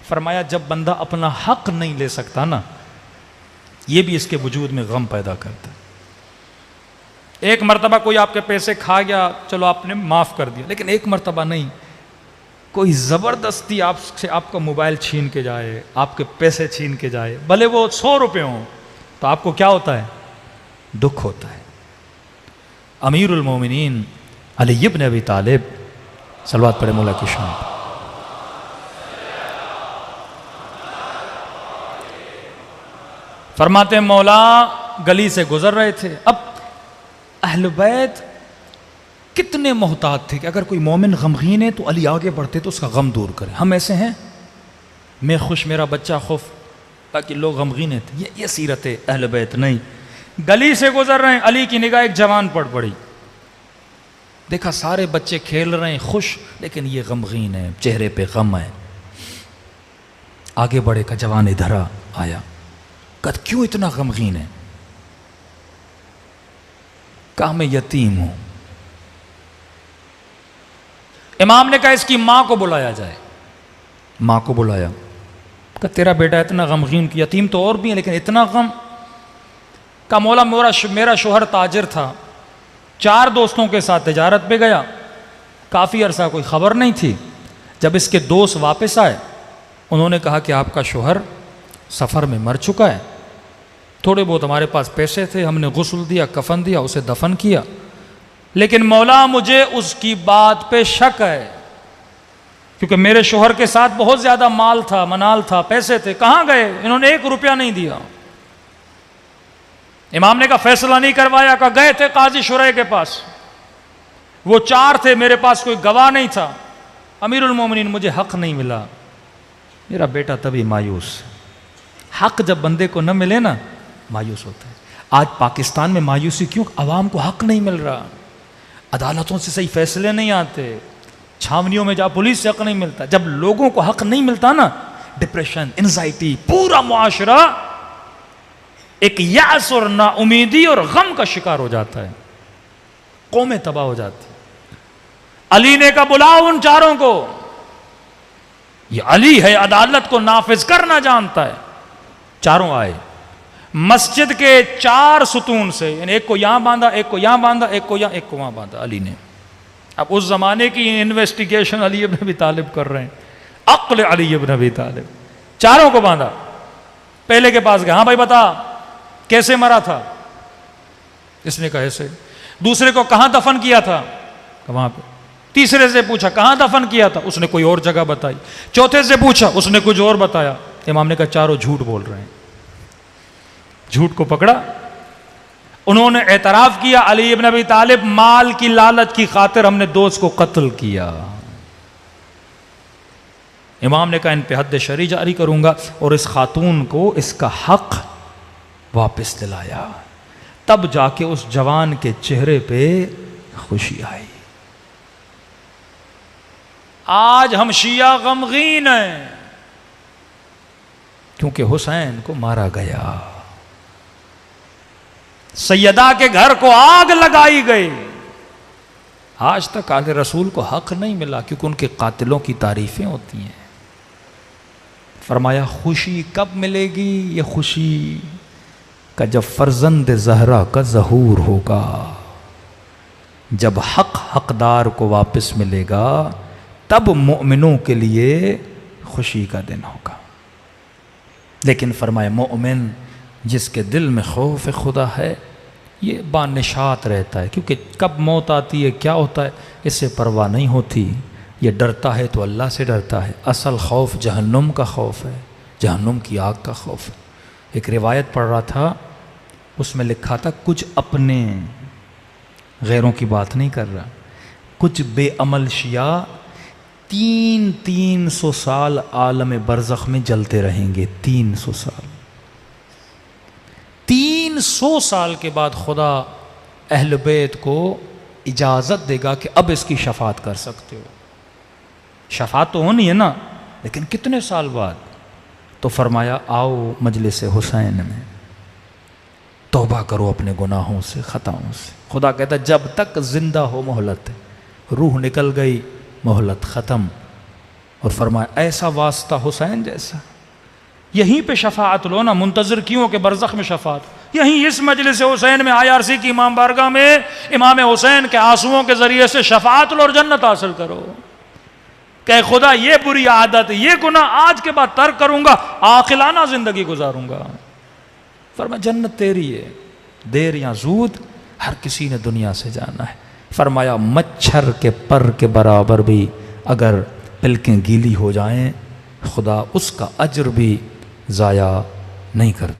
فرمایا جب بندہ اپنا حق نہیں لے سکتا نا، یہ بھی اس کے وجود میں غم پیدا کرتا ہے۔ ایک مرتبہ کوئی آپ کے پیسے کھا گیا، چلو آپ نے معاف کر دیا، لیکن ایک مرتبہ نہیں، کوئی زبردستی آپ سے آپ کا موبائل چھین کے جائے، آپ کے پیسے چھین کے جائے، بھلے وہ 100 روپے ہوں، تو آپ کو کیا ہوتا ہے؟ دکھ ہوتا ہے۔ امیر المومنین علی ابن ابی طالب، صلوات پڑھے مولا کی شان پر۔ فرماتے ہیں مولا گلی سے گزر رہے تھے، اب اہل بیت کتنے محتاط تھے کہ اگر کوئی مومن غمگین ہے تو علی آگے بڑھتے تو اس کا غم دور کرے۔ ہم ایسے ہیں، میں خوش میرا بچہ خوف، تاکہ لوگ غمگین تھے، یہ سیرت ہے اہل بیت نہیں۔ گلی سے گزر رہے ہیں، علی کی نگاہ ایک جوان پر پڑی، دیکھا سارے بچے کھیل رہے ہیں خوش، لیکن یہ غمگین ہے، چہرے پہ غم ہے۔ آگے بڑھے کا جوان ادھر آیا، کہا کیوں اتنا غمگین ہے؟ کہا میں یتیم ہوں۔ امام نے کہا اس کی ماں کو بلایا جائے۔ ماں کو بلایا، کہا تیرا بیٹا اتنا غمگین، یتیم تو اور بھی ہیں لیکن اتنا غم؟ کہا مولا میرا شوہر تاجر تھا، 4 دوستوں کے ساتھ تجارت پہ گیا، کافی عرصہ کوئی خبر نہیں تھی۔ جب اس کے دوست واپس آئے، انہوں نے کہا کہ آپ کا شوہر سفر میں مر چکا ہے، تھوڑے بہت ہمارے پاس پیسے تھے، ہم نے غسل دیا، کفن دیا، اسے دفن کیا، لیکن مولا مجھے اس کی بات پہ شک ہے، کیونکہ میرے شوہر کے ساتھ بہت زیادہ مال تھا، منال تھا، پیسے تھے، کہاں گئے؟ انہوں نے 1 روپیہ نہیں دیا۔ امام نے کہا فیصلہ نہیں کروایا؟ کہا گئے تھے قاضی شرح کے پاس، وہ 4 تھے، میرے پاس کوئی گواہ نہیں تھا۔ امیر المومنین مجھے حق نہیں ملا، میرا بیٹا تبھی مایوس۔ حق جب بندے کو نہ ملے نا، مایوس ہوتا ہے۔ آج پاکستان میں مایوسی کیوں؟ عوام کو حق نہیں مل رہا، عدالتوں سے صحیح فیصلے نہیں آتے، چھاونیوں میں جا پولیس سے حق نہیں ملتا۔ جب لوگوں کو حق نہیں ملتا نا، ڈپریشن، انزائٹی، پورا معاشرہ ایک یأس اور نا امیدی اور غم کا شکار ہو جاتا ہے، قومیں تباہ ہو جاتی۔ علی نے کہا بلاؤ ان 4 کو، یہ علی ہے، عدالت کو نافذ کرنا جانتا ہے۔ 4 آئے، مسجد کے 4 ستون سے، یعنی ایک کو یہاں باندھا، ایک کو یہاں باندھا، ایک کو یہاں، ایک کو وہاں باندھا علی نے۔ اب اس زمانے کی انویسٹیگیشن علی ابن ابی طالب کر رہے ہیں، عقل علی ابن ابی طالب۔ 4 کو باندھا، پہلے کے پاس گیا، ہاں بھائی بتا کیسے مرا تھا؟ اس نے کہا ایسے۔ دوسرے کو کہاں دفن کیا تھا؟ وہاں پہ۔ تیسرے سے پوچھا کہاں دفن کیا تھا؟ اس نے کوئی اور جگہ بتائی۔ چوتھے سے پوچھا، اس نے کچھ اور بتایا۔ امام نے کہا 4 جھوٹ بول رہے ہیں۔ جھوٹ کو پکڑا، انہوں نے اعتراف کیا علی ابن ابی طالب مال کی لالچ کی خاطر ہم نے دوست کو قتل کیا۔ امام نے کہا ان پہ حد شرعی جاری کروں گا، اور اس خاتون کو اس کا حق واپس دلایا۔ تب جا کے اس جوان کے چہرے پہ خوشی آئی۔ آج ہم شیعہ غمگین ہیں کیونکہ حسین کو مارا گیا، سیدہ کے گھر کو آگ لگائی گئی۔ آج تک آل رسول کو حق نہیں ملا کیونکہ ان کے قاتلوں کی تعریفیں ہوتی ہیں۔ فرمایا خوشی کب ملے گی؟ یہ خوشی کا جب فرزند زہرا کا ظہور ہوگا، جب حق حقدار کو واپس ملے گا، تب مومنوں کے لیے خوشی کا دن ہوگا۔ لیکن فرمایا مومن جس کے دل میں خوف خدا ہے، یہ بانشات رہتا ہے، کیونکہ کب موت آتی ہے کیا ہوتا ہے اس سے پرواہ نہیں ہوتی، یہ ڈرتا ہے تو اللہ سے ڈرتا ہے۔ اصل خوف جہنم کا خوف ہے، جہنم کی آگ کا خوف ہے۔ ایک روایت پڑھ رہا تھا، اس میں لکھا تھا کچھ اپنے، غیروں کی بات نہیں کر رہا، کچھ بے عمل شیعہ 300 سال عالم برزخ میں جلتے رہیں گے۔ 300 سال، 300 سال کے بعد خدا اہل بیت کو اجازت دے گا کہ اب اس کی شفاعت کر سکتے ہو۔ شفاعت تو ہونی ہے نا، لیکن کتنے سال بعد؟ تو فرمایا آؤ مجلس حسین میں توبہ کرو اپنے گناہوں سے، خطاؤں سے۔ خدا کہتا ہے جب تک زندہ ہو مہلت ہے، روح نکل گئی مہلت ختم۔ اور فرمایا ایسا واسطہ حسین جیسا، یہیں پہ شفاعت لو نا، منتظر کیوں کہ برزخ میں شفاعت، یہیں اس مجلس حسین میں IRC کی امام بارگاہ میں امام حسین کے آنسوؤں کے ذریعے سے شفاعت لو اور جنت حاصل کرو، کہ خدا یہ بری عادت، یہ گناہ آج کے بعد ترک کروں گا، عاقلانہ زندگی گزاروں گا۔ فرمایا جنت تیری ہے، دیر یا زود ہر کسی نے دنیا سے جانا ہے۔ فرمایا مچھر کے پر کے برابر بھی اگر پلکیں گیلی ہو جائیں، خدا اس کا اجر بھی ضائع نہیں کرتا۔